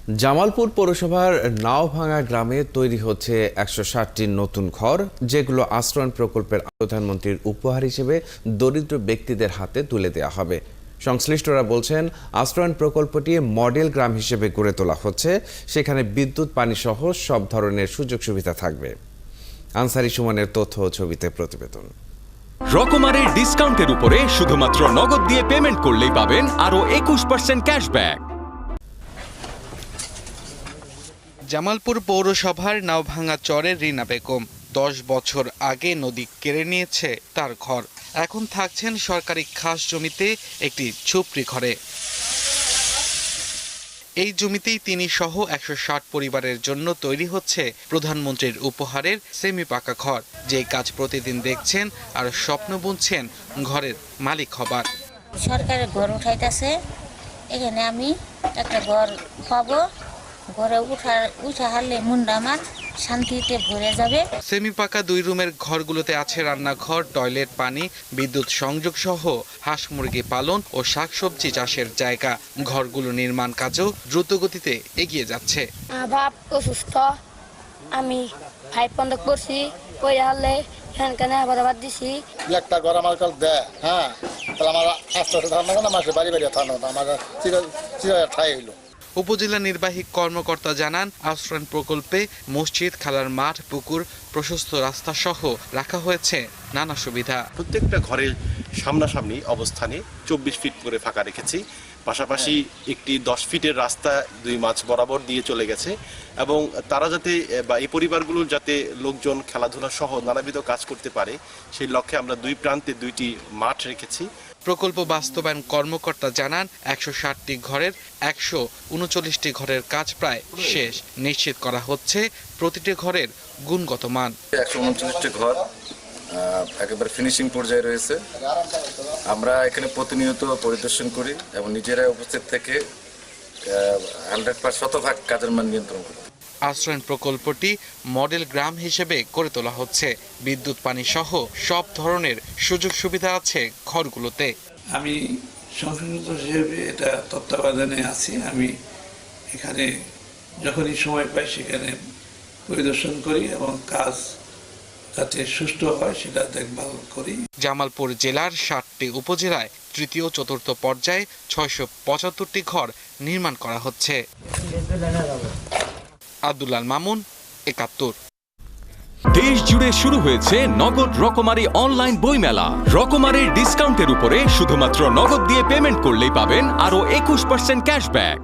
জামালপুর পৌরসভার নাওভাঙা গ্রামে তৈরি হচ্ছে ১৬০টি নতুন ঘর, যেগুলো আশ্রয়ণ প্রকল্পের প্রধানমন্ত্রীর উপহার হিসেবে দরিদ্র ব্যক্তিদের হাতে তুলে দেওয়া হবে। সংশ্লিষ্টরা বলছেন, আশ্রয়ণ প্রকল্পটি মডেল গ্রাম হিসেবে গড়ে তোলা হচ্ছে। সেখানে বিদ্যুৎ, পানি সহ সব ধরনের সুযোগ সুবিধা থাকবে। আনসারি সুমনের তথ্য ও ছবিতে প্রতিবেদন। রকমারের ডিসকাউন্টের উপরে শুধুমাত্র নগদ দিয়ে পেমেন্ট করলেই পাবেন আরো 21% ক্যাশব্যাক। জামালপুর পৌরসভার নাওভাঙা চরের রিনা বেগম 10 বছর আগে নদী কেড়ে নিয়েছে তার ঘর। এখন থাকছেন সরকারি খাস জমিতে একটি ঝুপড়ি ঘরে। এই জমিতেই তিনি সহ 160 পরিবারের জন্য তৈরি হচ্ছে প্রধানমন্ত্রীর উপহারের সেমি পাকা ঘর। যে কাজ প্রতিদিন দেখছেন আর স্বপ্ন বুনছেন ঘরের মালিক হবার। সরকারের ঘর উঠাইতেছে, এখানে আমি একটা ঘর পাবো। ঘরে উঠা হারলে মুন্ডা আমার শান্তিতে ভরে যাবে। সেমি পাকা 2 রুমের ঘরগুলোতে আছে রান্নাঘর, টয়লেট, পানি, বিদ্যুৎ সংযোগ সহ হাঁস মুরগি পালন ও শাকসবজি চাষের জায়গা। ঘরগুলো নির্মাণ কাজও দ্রুত গতিতে এগিয়ে যাচ্ছে। বাপ অসুস্থ, আমি 5 পর্যন্ত পড়ছি, পড়ে হারলে এখানকানে আবার দিছি। একটা ঘর আমার কাল দেয়, হ্যাঁ, তাহলে আমার আস্তে আস্তে ধারণা না, মাসে বাড়ি বাড়ি থানো আমার ঠাই হইলো। উপজেলা নির্বাহী কর্মকর্তা জানান, আশ্রয়ণ প্রকল্পে মসজিদ, খেলার মাঠ, পুকুর, প্রশস্ত রাস্তা সহ রাখা হয়েছে নানা সুবিধা। প্রত্যেকটা ঘরের সামনাসামনি অবস্থানে 24 ফিট করে ফাঁকা রেখেছি। পাশাপাশি একটি 10 ফিটের রাস্তা 2 মাঝ বরাবর দিয়ে চলে গেছে এবং তারা যাতে বা এই পরিবারগুলোর যাতে লোকজন খেলাধুলা সহ নানাবিধ কাজ করতে পারে, সেই লক্ষ্যে আমরা 2 প্রান্তে 2টি মাঠ রেখেছি। প্রকল্প বাস্তবায়ন কর্মকর্তা জানান, 160টি ঘরের 139টি ঘরের কাজ প্রায় শেষ। নিশ্চিত করা হচ্ছে প্রতিটি ঘরের গুণগত মান। 139টি ঘর একেবারে ফিনিশিং পর্যায়ে রয়েছে। আমরা এখানে প্রতিনিয়ত পরিদর্শন করি এবং নিজেরাই উপস্থিত থেকে 100% কাজের মান নিয়ন্ত্রণ করি। আশ্রয়ণ প্রকল্পটি মডেল গ্রাম হিসেবে গড়ে তোলা হচ্ছে। বিদ্যুৎ, পানি সহ সব ধরনের সুযোগ সুবিধা আছে ঘরগুলোতে। আমি সংশ্লিষ্ট হিসেবে এটা তত্ত্বাবধানে আছি। আমি এখানে যখনই সময় পাই সেখানে পরিদর্শন করি এবং কাজ যাতে সুষ্ঠু হয় সেটা দেখভাল করি। জামালপুর জেলার 7টি উপজেলায় তৃতীয়, চতুর্থ পর্যায়ে 675টি ঘর নির্মাণ করা হচ্ছে। আব্দুল্লাহ মামুন, 71। দেশ জুড়ে শুরু হয়েছে নগদ রকমারি অনলাইন বইমেলা। রকমারির ডিসকাউন্টের উপরে শুধুমাত্র নগদ দিয়ে পেমেন্ট করলেই পাবেন আরো 21% ক্যাশব্যাক।